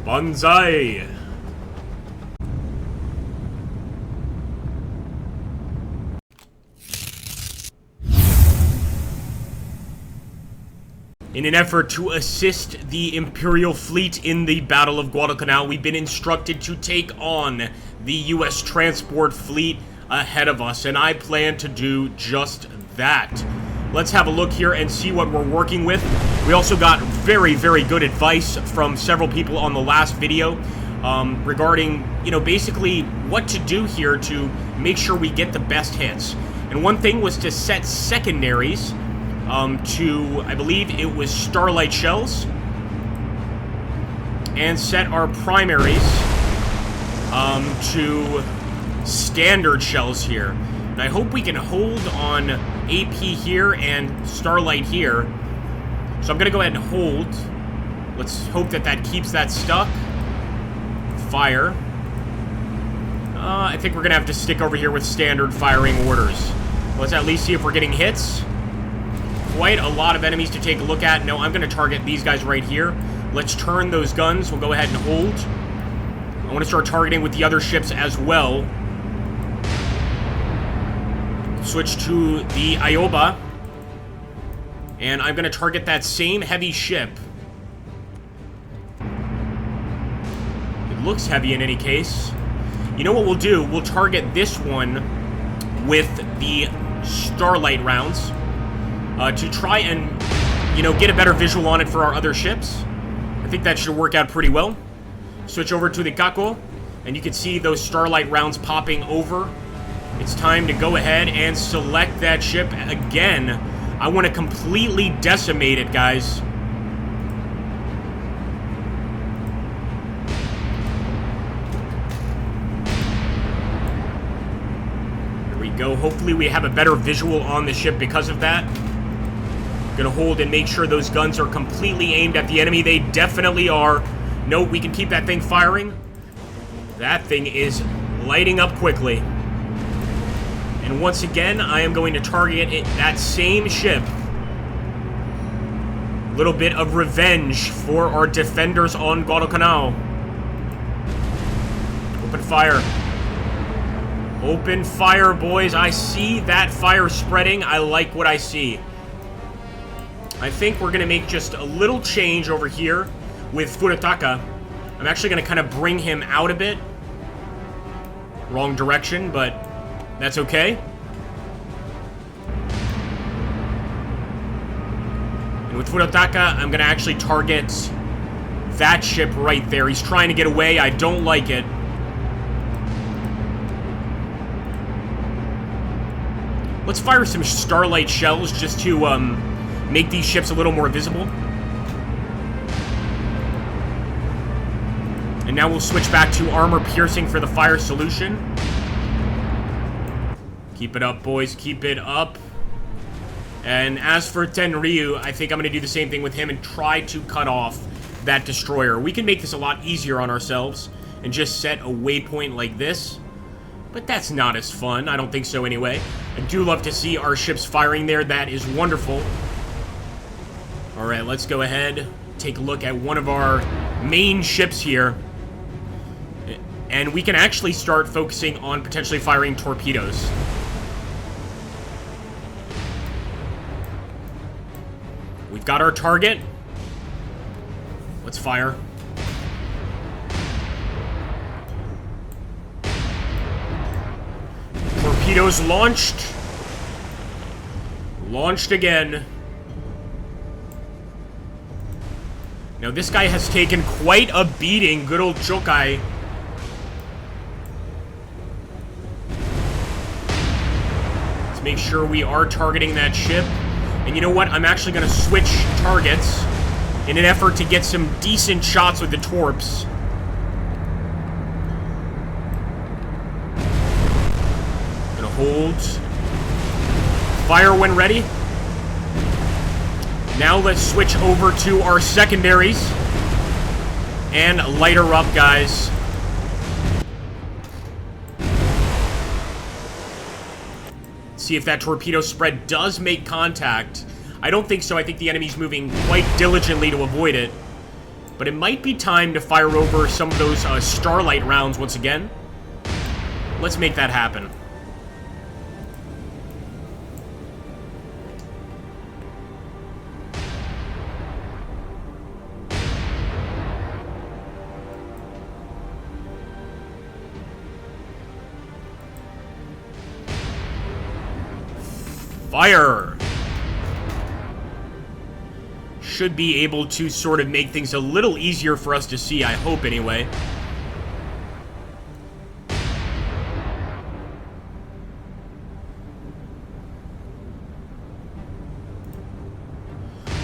Banzai! In an effort to assist the Imperial fleet in the Battle of Guadalcanal, we've been instructed to take on the U.S. transport fleet ahead of us, and I plan to do just that. Let's have a look here and see what we're working with. We also got very, very good advice from several people on the last video regarding, basically what to do here to make sure we get the best hits. And one thing was to set secondaries to, I believe it was Starlight Shells, and set our primaries to Standard Shells here. And I hope we can hold on AP here and Starlight here. So I'm going to go ahead and hold. Let's hope that that keeps that stuck. Fire. I think we're going to have to stick over here with standard firing orders. Let's at least see if we're getting hits. Quite a lot of enemies to take a look at. No, I'm going to target these guys right here. Let's turn those guns. We'll go ahead and hold. I want to start targeting with the other ships as well. Switch to the Ioba. And I'm going to target that same heavy ship. It looks heavy in any case. You know what we'll do? We'll target this one with the Starlight rounds to try and, get a better visual on it for our other ships. I think that should work out pretty well. Switch over to the Kako, and you can see those Starlight rounds popping over. It's time to go ahead and select that ship again. I want to completely decimate it, guys. There we go. Hopefully we have a better visual on the ship because of that. Gonna hold and make sure those guns are completely aimed at the enemy. They definitely are. Nope, we can keep that thing firing. That thing is lighting up quickly. And once again, I am going to target that same ship. A little bit of revenge for our defenders on Guadalcanal. Open fire. Open fire, boys. I see that fire spreading. I like what I see. I think we're going to make just a little change over here with Furataka. I'm actually going to kind of bring him out a bit. Wrong direction, but that's okay. And with Furataka, I'm going to actually target that ship right there. He's trying to get away. I don't like it. Let's fire some Starlight Shells just to make these ships a little more visible. And now we'll switch back to armor piercing for the fire solution. Keep it up, boys. Keep it up. And as for Tenryu, I think I'm going to do the same thing with him and try to cut off that destroyer. We can make this a lot easier on ourselves and just set a waypoint like this. But that's not as fun. I don't think so anyway. I do love to see our ships firing there. That is wonderful. Alright, let's go ahead. Take a look at one of our main ships here. And we can actually start focusing on potentially firing torpedoes. We've got our target. Let's fire. Torpedoes launched. Launched again. Now this guy has taken quite a beating, good old Chokai. Let's make sure we are targeting that ship. And you know what? I'm actually going to switch targets in an effort to get some decent shots with the torps. Gonna hold. Fire when ready. Now let's switch over to our secondaries and light her up, guys. See if that torpedo spread does make contact. I don't think so. I think the enemy's moving quite diligently to avoid it. But it might be time to fire over some of those Starlight rounds once again. Let's make that happen. Fire! Should be able to sort of make things a little easier for us to see, I hope anyway.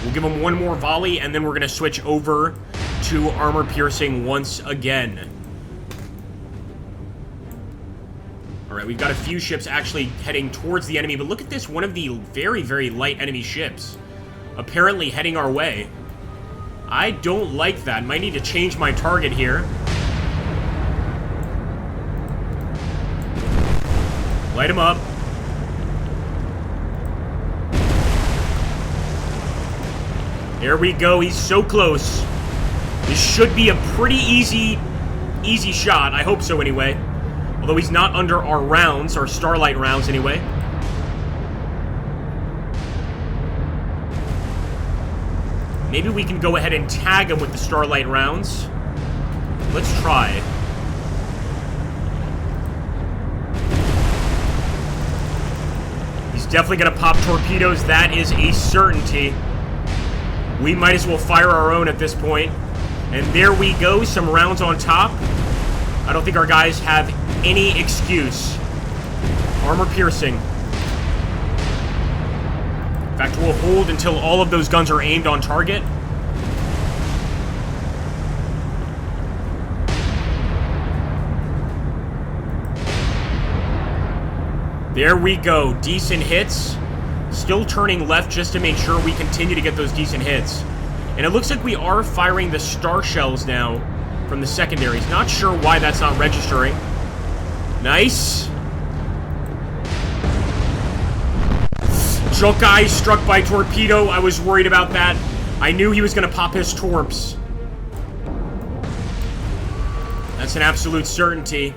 We'll give him one more volley, and then we're going to switch over to armor piercing once again. Alright, we've got a few ships actually heading towards the enemy, but look at this, one of the very, very light enemy ships apparently heading our way. I don't like that. Might need to change my target here. Light him up. There we go. He's so close. This should be a pretty easy shot. I hope so anyway. Although he's not under our rounds, our Starlight rounds anyway. Maybe we can go ahead and tag him with the Starlight rounds. Let's try. He's definitely going to pop torpedoes. That is a certainty. We might as well fire our own at this point. And there we go. Some rounds on top. I don't think our guys have any excuse. Armor piercing. In fact, we'll hold until all of those guns are aimed on target. There we go. Decent hits. Still turning left just to make sure we continue to get those decent hits. And it looks like we are firing the star shells now from the secondaries. Not sure why that's not registering. Nice. Chokai struck by torpedo. I was worried about that. I knew he was going to pop his torps. That's an absolute certainty.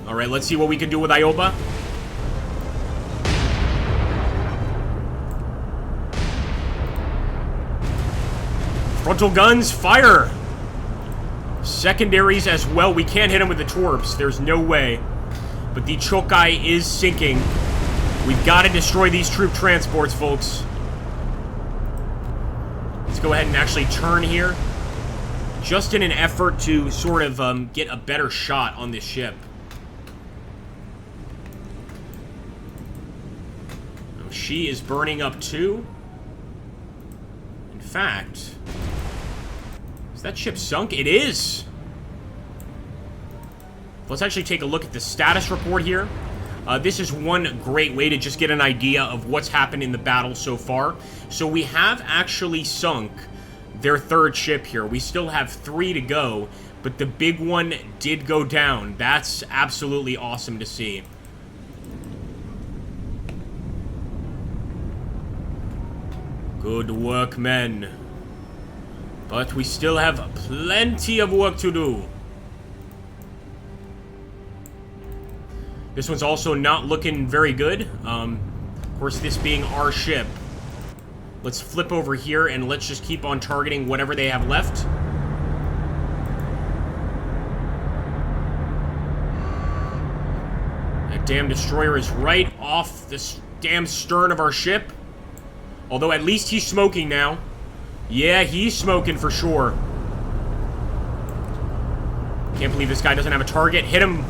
Alright, let's see what we can do with Ioba. Frontal guns, fire! Secondaries as well. We can't hit him with the torps. There's no way. But the Chokai is sinking. We've got to destroy these troop transports, folks. Let's go ahead and actually turn here. Just in an effort to sort of get a better shot on this ship. Oh, she is burning up too. In fact, is that ship sunk? It is! Let's actually take a look at the status report here. This is one great way to just get an idea of what's happened in the battle so far. So we have actually sunk their third ship here. We still have 3 to go, but the big one did go down. That's absolutely awesome to see. Good work, men. But we still have plenty of work to do. This one's also not looking very good. Of course, this being our ship. Let's flip over here and let's just keep on targeting whatever they have left. That damn destroyer is right off this damn stern of our ship. Although at least he's smoking now. Yeah, he's smoking for sure. Can't believe this guy doesn't have a target. Hit him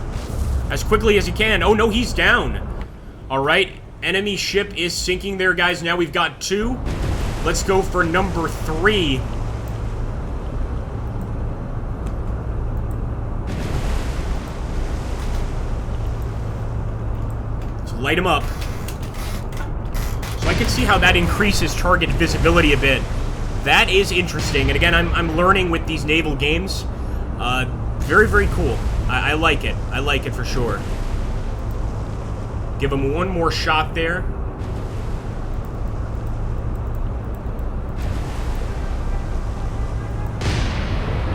as quickly as he can. Oh, no, he's down. All right, enemy ship is sinking there, guys. Now we've got 2. Let's go for number 3. Let's light him up. So I can see how that increases target visibility a bit. That is interesting. And again, I'm learning with these naval games. Very, very cool. I like it. I like it for sure. Give him one more shot there.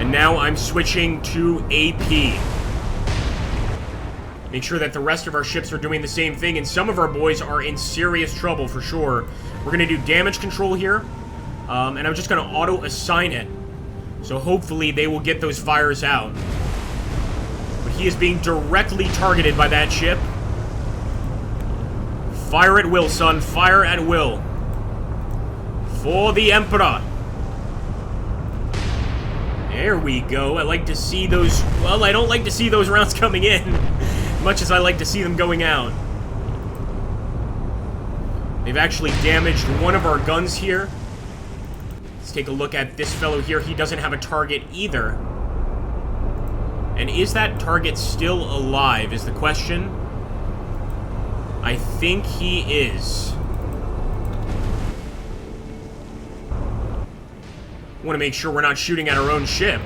And now I'm switching to AP. Make sure that the rest of our ships are doing the same thing, and some of our boys are in serious trouble for sure. We're going to do damage control here, and I'm just going to auto-assign it. So hopefully they will get those fires out. But he is being directly targeted by that ship. Fire at will, son. Fire at will. For the Emperor. There we go. I like to see those... Well, I don't like to see those rounds coming in, much as I like to see them going out. They've actually damaged one of our guns here. Let's take a look at this fellow here. He doesn't have a target either. And is that target still alive, is the question. I think he is. Want to make sure we're not shooting at our own ship.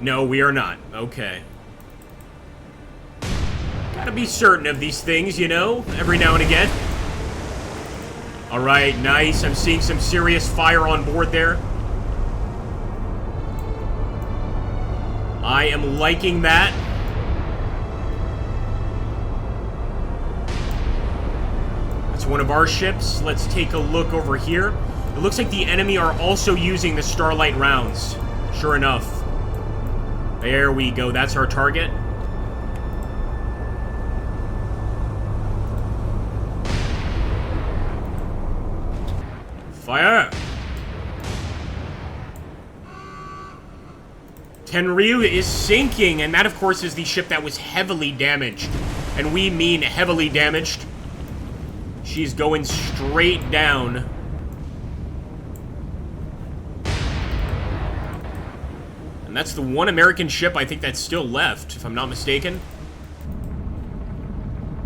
No, we are not. Okay. Gotta be certain of these things, you know, every now and again. Alright, nice. I'm seeing some serious fire on board there. I am liking that. That's one of our ships. Let's take a look over here. It looks like the enemy are also using the Starlight rounds. Sure enough. There we go. That's our target. Fire! Tenryu is sinking, and that, of course, is the ship that was heavily damaged. And we mean heavily damaged. She's going straight down. And that's the one American ship I think that's still left, if I'm not mistaken.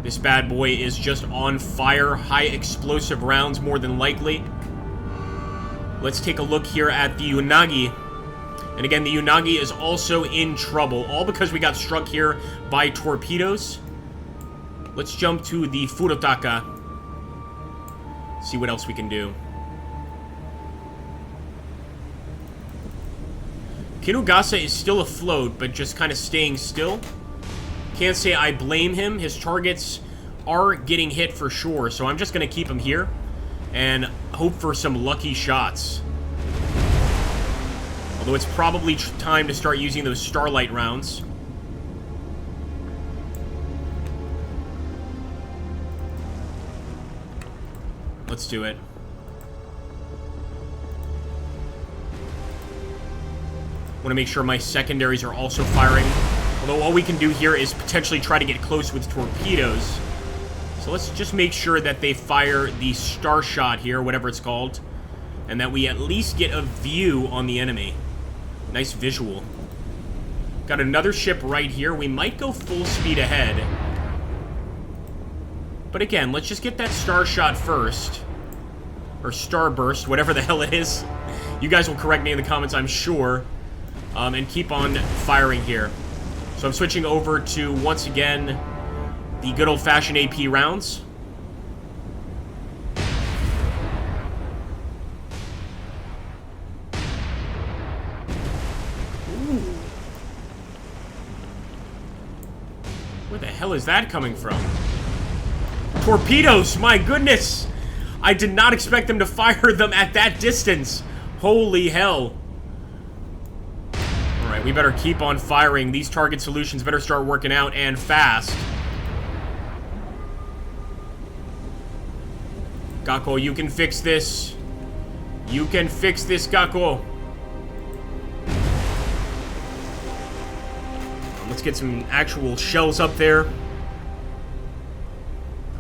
This bad boy is just on fire. High explosive rounds, more than likely. Let's take a look here at the Unagi. And again, the Unagi is also in trouble, all because we got struck here by torpedoes. Let's jump to the Furutaka. See what else we can do. Kinugasa is still afloat, but just kind of staying still. Can't say I blame him. His targets are getting hit for sure, so I'm just going to keep him here and hope for some lucky shots. Although it's probably time to start using those Starlight rounds. Let's do it. Want to make sure my secondaries are also firing. Although all we can do here is potentially try to get close with torpedoes. So let's just make sure that they fire the Star Shot here, whatever it's called. And that we at least get a view on the enemy. Nice visual. Got another ship right here. We might go full speed ahead. But again, let's just get that Star Shot first. Or Starburst, whatever the hell it is. You guys will correct me in the comments, I'm sure. And keep on firing here. So I'm switching over to, once again, the good old-fashioned AP rounds. Ooh. Where the hell is that coming from? Torpedoes! My goodness! I did not expect them to fire them at that distance. Holy hell. Alright, we better keep on firing. These target solutions better start working out, and fast. Gakko, you can fix this. You can fix this, Gakko. Let's get some actual shells up there.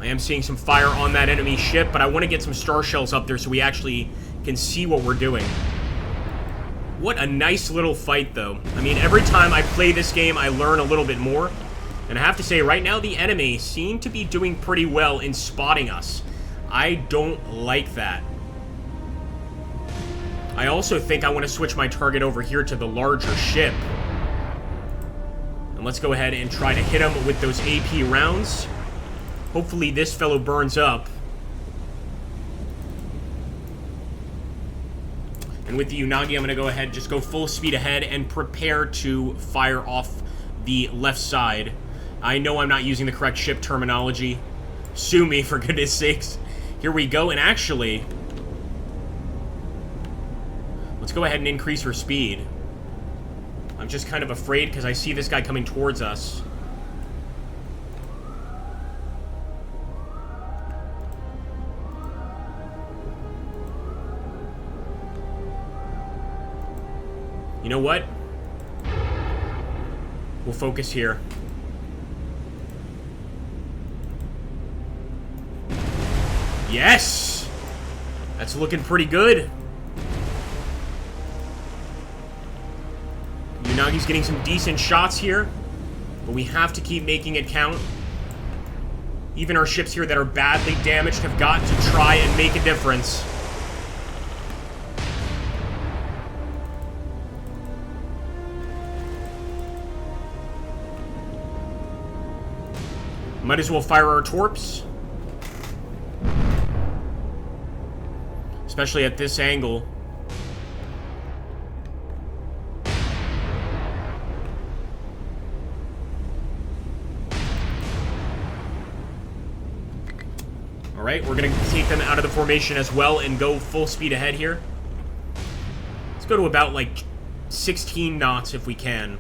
I am seeing some fire on that enemy ship, but I want to get some star shells up there so we actually can see what we're doing. What a nice little fight, though. I mean, every time I play this game, I learn a little bit more. And I have to say, right now, the enemy seem to be doing pretty well in spotting us. I don't like that. I also think I want to switch my target over here to the larger ship. And let's go ahead and try to hit him with those AP rounds. Hopefully this fellow burns up. And with the Unagi, I'm going to go ahead, just go full speed ahead and prepare to fire off the left side. I know I'm not using the correct ship terminology. Sue me, for goodness sakes. Here we go, and actually, let's go ahead and increase her speed. I'm just kind of afraid because I see this guy coming towards us. You know what? We'll focus here. Yes! That's looking pretty good. Unagi's getting some decent shots here, but we have to keep making it count. Even our ships here that are badly damaged have got to try and make a difference. Might as well fire our torps. Especially at this angle. Alright, we're going to take them out of the formation as well and go full speed ahead here. Let's go to about, like, 16 knots if we can.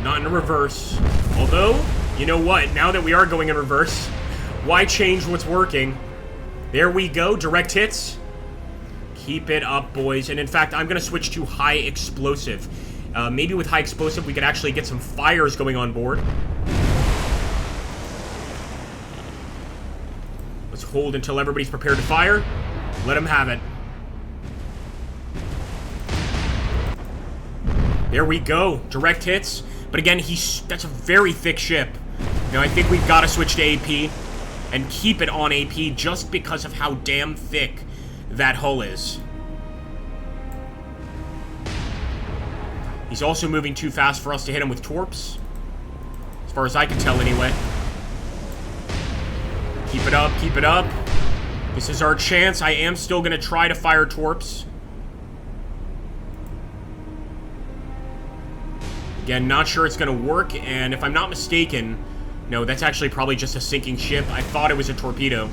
Not in reverse. Although, you know what? Now that we are going in reverse, why change what's working? There we go. Direct hits. Keep it up, boys. And in fact, I'm going to switch to high explosive. Maybe with high explosive, we could actually get some fires going on board. Let's hold until everybody's prepared to fire. Let them have it. There we go. Direct hits. But again, that's a very thick ship. Now, I think we've got to switch to AP and keep it on AP just because of how damn thick that hull is. He's also moving too fast for us to hit him with torps. As far as I can tell, anyway. Keep it up, keep it up. This is our chance. I am still going to try to fire torps. Again, not sure it's going to work, and if I'm not mistaken, no, that's actually probably just a sinking ship. I thought it was a torpedo.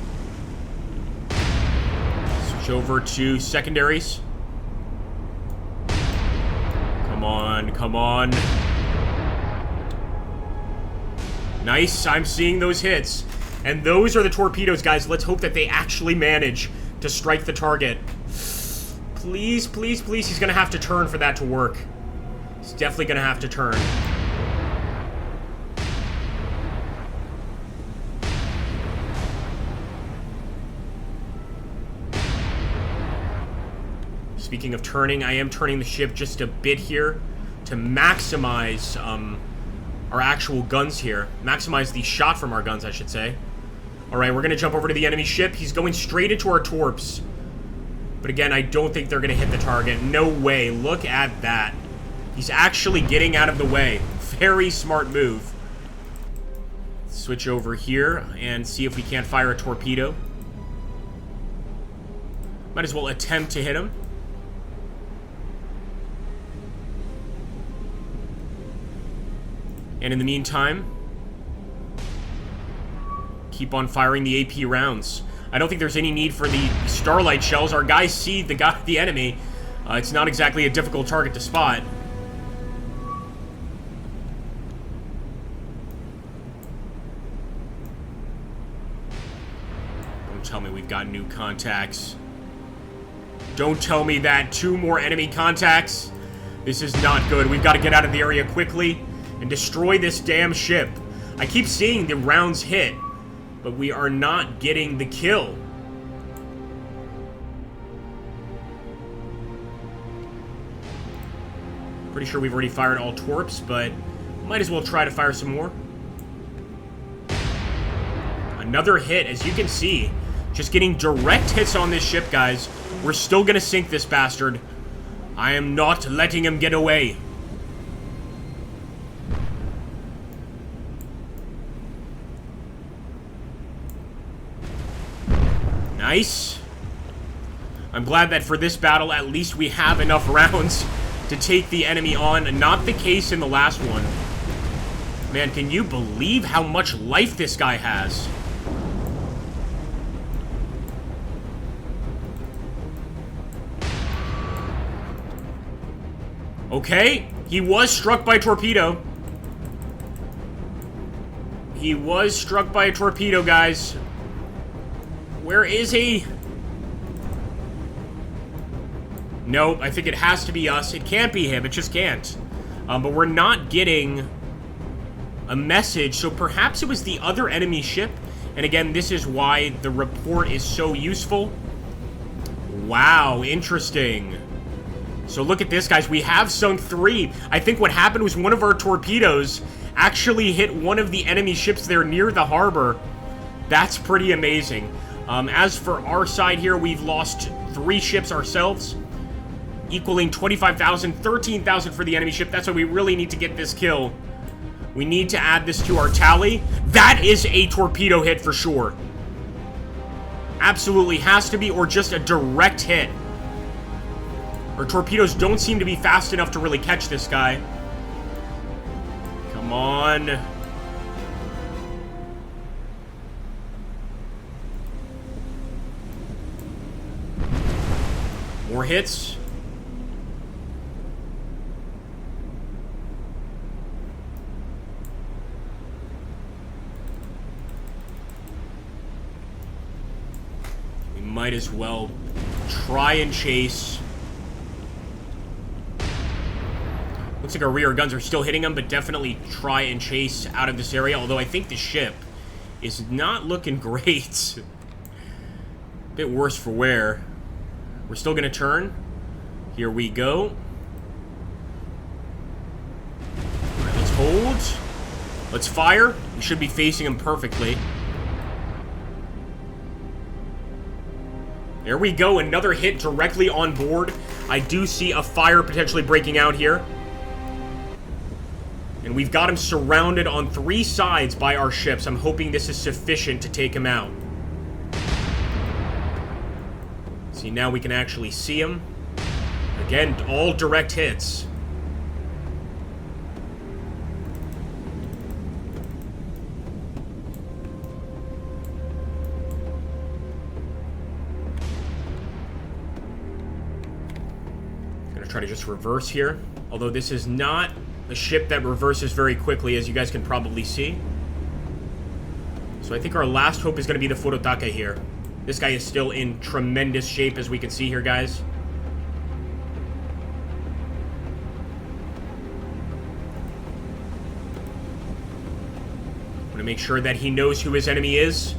Switch over to secondaries. Come on, come on. Nice, I'm seeing those hits. And those are the torpedoes, guys. Let's hope that they actually manage to strike the target. Please, please, please, he's going to have to turn for that to work. He's definitely going to have to turn. Speaking of turning, I am turning the ship just a bit here to maximize our actual guns here. Maximize the shot from our guns, I should say. Alright, we're going to jump over to the enemy ship. He's going straight into our torps. But again, I don't think they're going to hit the target. No way. Look at that. He's actually getting out of the way. Very smart move. Switch over here and see if we can't fire a torpedo. Might as well attempt to hit him. And in the meantime, keep on firing the AP rounds. I don't think there's any need for the starlight shells. Our guys see the enemy. It's not exactly a difficult target to spot. Don't tell me we've got new contacts. Don't tell me that. 2 more enemy contacts. This is not good. We've got to get out of the area quickly and destroy this damn ship. I keep seeing the rounds hit, but we are not getting the kill. Pretty sure we've already fired all torps, but might as well try to fire some more. Another hit, as you can see. Just getting direct hits on this ship, guys. We're still gonna sink this bastard. I am not letting him get away. Nice. I'm glad that for this battle, at least we have enough rounds to take the enemy on. Not the case in the last one. Man, can you believe how much life this guy has? Okay, he was struck by a torpedo. He was struck by a torpedo, guys. Where is he? Nope, I think it has to be us. It can't be him, it just can't. But we're not getting a message, so perhaps it was the other enemy ship. And again, this is why the report is so useful. Wow, interesting. So look at this, guys. We have sunk 3. I think what happened was one of our torpedoes actually hit one of the enemy ships there near the harbor. That's pretty amazing. As for our side here, we've lost 3 ships ourselves, equaling 25,000, 13,000 for the enemy ship. That's why we really need to get this kill. We need to add this to our tally. That is a torpedo hit for sure. Absolutely has to be, or just a direct hit. Our torpedoes don't seem to be fast enough to really catch this guy. Come on. More hits. We might as well try and chase. Looks like our rear guns are still hitting them, but definitely try and chase out of this area. Although I think the ship is not looking great. A bit worse for wear. We're still going to turn. Here we go. All right, let's hold. Let's fire. We should be facing him perfectly. There we go. Another hit directly on board. I do see a fire potentially breaking out here. And we've got him surrounded on 3 sides by our ships. I'm hoping this is sufficient to take him out. See, now we can actually see him. Again, all direct hits. Gonna try to just reverse here. Although this is not a ship that reverses very quickly, as you guys can probably see. So I think our last hope is going to be the Furutaka here. This guy is still in tremendous shape, as we can see here, guys. I'm going to make sure that he knows who his enemy is.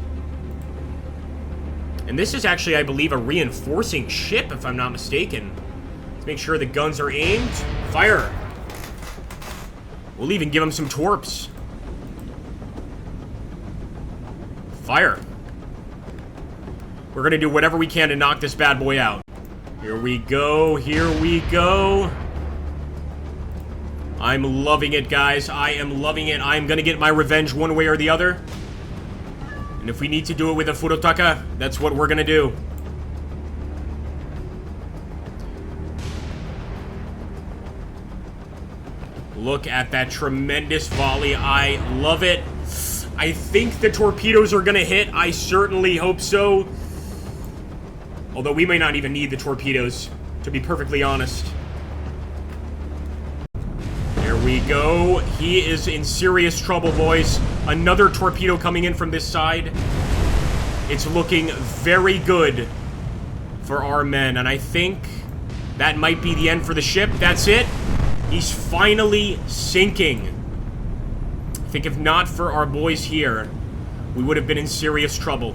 And this is actually, I believe, a reinforcing ship, if I'm not mistaken. Let's make sure the guns are aimed. Fire! We'll even give him some torps. Fire. We're gonna do whatever we can to knock this bad boy out. Here we go, here we go. I'm loving it, guys. I am loving it. I'm gonna get my revenge one way or the other. And if we need to do it with a Furutaka, that's what we're gonna do. Look at that tremendous volley. I love it. I think the torpedoes are going to hit. I certainly hope so. Although we may not even need the torpedoes, to be perfectly honest. There we go. He is in serious trouble, boys. Another torpedo coming in from this side. It's looking very good for our men. And I think that might be the end for the ship. That's it. He's finally sinking. I think if not for our boys here, we would have been in serious trouble.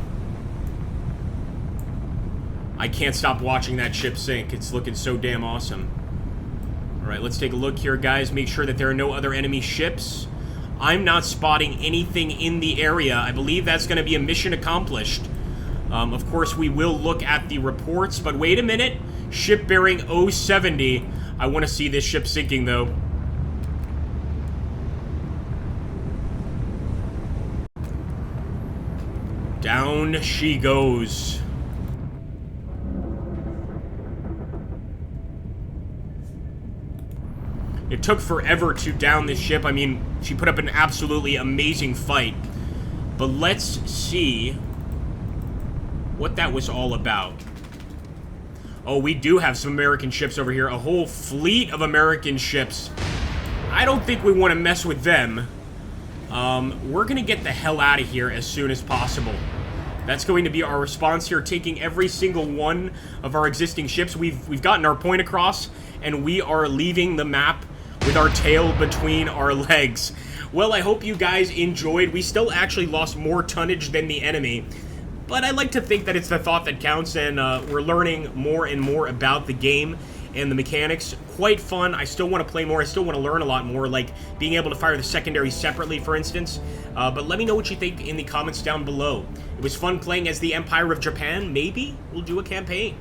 I can't stop watching that ship sink. It's looking so damn awesome. Alright, let's take a look here, guys. Make sure that there are no other enemy ships. I'm not spotting anything in the area. I believe that's going to be a mission accomplished. Of course, we will look at the reports, but wait a minute. Ship bearing 070. I want to see this ship sinking, though. Down she goes. took forever to down this ship. I mean, she put up an absolutely amazing fight. But let's see what that was all about. Oh, we do have some American ships over here. A whole fleet of American ships. I don't think we want to mess with them. We're going to get the hell out of here as soon as possible. That's going to be our response here, taking every single one of our existing ships. We've gotten our point across, and we are leaving the map with our tail between our legs. Well, I hope you guys enjoyed. We still actually lost more tonnage than the enemy, but I like to think that it's the thought that counts, and we're learning more and more about the game and the mechanics. Quite fun. I still want to play more. I still want to learn a lot more, like being able to fire the secondaries separately, for instance. But let me know what you think in the comments down below. It was fun playing as the Empire of Japan. Maybe we'll do a campaign.